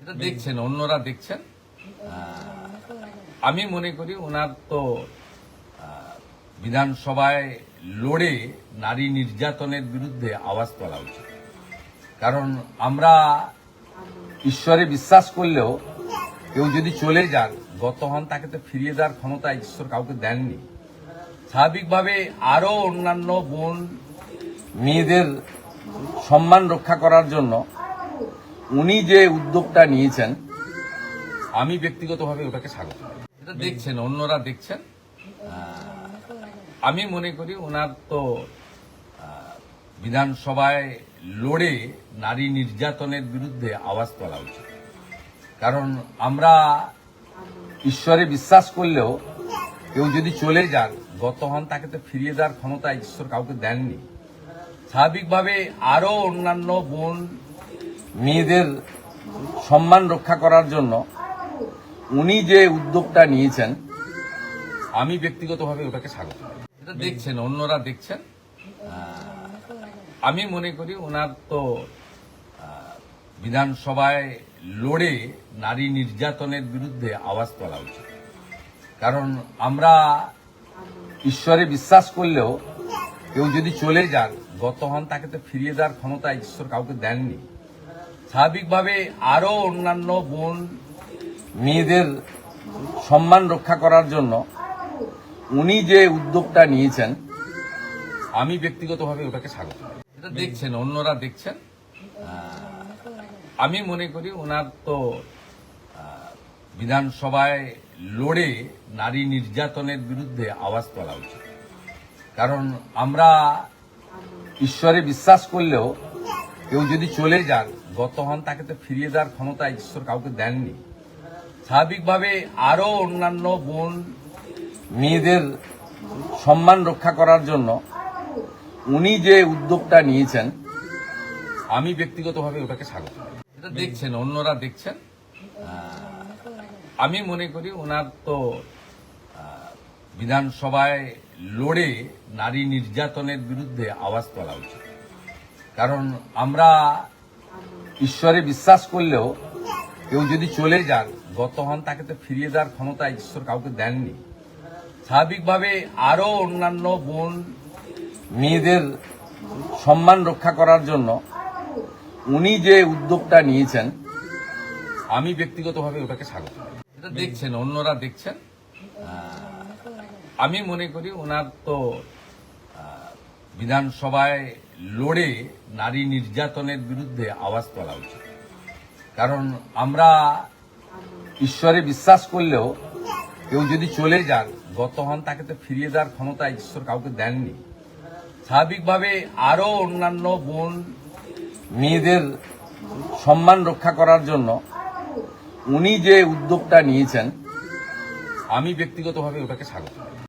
এটা দেখছেন, অন্যরা দেখছেন। আমি মনে করি ওনার তো বিধানসভায় লড়ে নারী নির্যাতনের বিরুদ্ধে আওয়াজ তোলা উচিত। কারণ আমরা ঈশ্বরে বিশ্বাস করলেও কেউ যদি চলে যান, গত হন, তাকে তো ফিরিয়ে দেওয়ার ক্ষমতা ঈশ্বর কাউকে দেননি। স্বাভাবিকভাবে আরো অন্যান্য বোন মেয়েদের সম্মান রক্ষা করার জন্য উনি যে উদ্যোগটা নিয়েছেন, আমি ব্যক্তিগতভাবে ওটাকে স্বাগত জানাই। এটা দেখছেন, অন্যরা দেখছেন। আমি মনে করি ওনার তো বিধানসভায় লড়ে নারী নির্যাতনের বিরুদ্ধে আওয়াজ তোলা উচিত। কারণ আমরা ঈশ্বরে বিশ্বাস করলেও কেউ যদি চলে যান, গত হন, তাকে তো ফিরিয়ে দেওয়ার ক্ষমতা ঈশ্বর কাউকে দেননি। স্বাভাবিকভাবে আরো অন্যান্য বোন মেয়েদের সম্মান রক্ষা করার জন্য উনি যে উদ্যোগটা নিয়েছেন, আমি ব্যক্তিগতভাবে ওটাকে স্বাগত জানাই। এটা দেখছেন, অন্যরা দেখছেন। আমি মনে করি ওনার তো বিধানসভায় লড়ে নারী নির্যাতনের বিরুদ্ধে আওয়াজ তোলা উচিত। কারণ আমরা ঈশ্বরে বিশ্বাস করলেও কেউ যদি চলে যান, গত হন, তাকে তো ফিরিয়ে দেওয়ার ক্ষমতা ঈশ্বর কাউকে দেননি। স্বাভাবিকভাবে আরো অন্যান্য বোন মেয়েদের সম্মান রক্ষা করার জন্য উনি যে উদ্যোগটা নিয়েছেন, আমি ব্যক্তিগতভাবে ওটাকে স্বাগত জানাই। এটা দেখছেন, অন্যরা দেখছেন। আমি মনে করি ওনার তো বিধানসভায় লড়ে নারী নির্যাতনের বিরুদ্ধে আওয়াজ তোলা উচিত। কারণ আমরা ঈশ্বরে বিশ্বাস করলেও কেউ যদি চলে যান, গত হন, তাকে তো ফিরিয়ে দেওয়ার ক্ষমতা ঈশ্বর কাউকে দেননি। স্বাভাবিকভাবে আরো অন্যান্য বোন মেয়েদের সম্মান রক্ষা করার জন্য উনি যে উদ্যোগটা নিয়েছেন, আমি ব্যক্তিগতভাবে ওটাকে স্বাগত জানাই। এটা দেখছেন, অন্যরা দেখছেন। আমি মনে করি ওনার তো বিধানসভায় লড়ে নারী নির্যাতনের বিরুদ্ধে আওয়াজ তোলা উচিত। কারণ আমরা ঈশ্বরে বিশ্বাস করলেও কেউ যদি চলে যান, গত হন, তাকে তো ফিরিয়ে দেওয়ার ক্ষমতা ঈশ্বর কাউকে দেননি। স্বাভাবিকভাবে আরো অন্যান্য বোন মেয়েদের সম্মান রক্ষা করার জন্য উনি যে উদ্যোগটা নিয়েছেন, আমি ব্যক্তিগতভাবে ওটাকে স্বাগত জানাই। এটা দেখছেন, অন্যরা দেখছেন। আমি মনে করি ওনার তো বিধানসভায় লড়ে নারী নির্যাতনের বিরুদ্ধে আওয়াজ তোলা উচিত। কারণ আমরা ঈশ্বরে বিশ্বাস করলেও কেউ যদি চলে যান, গত হন, তাকে তো ফিরিয়ে দেওয়ার ক্ষমতা ঈশ্বর কাউকে দেননি। স্বাভাবিকভাবে আরো অন্যান্য বোন মেয়েদের সম্মান রক্ষা করার জন্য উনি যে উদ্যোগটা নিয়েছেন, আমি ব্যক্তিগতভাবে ওটাকে স্বাগত জানাই।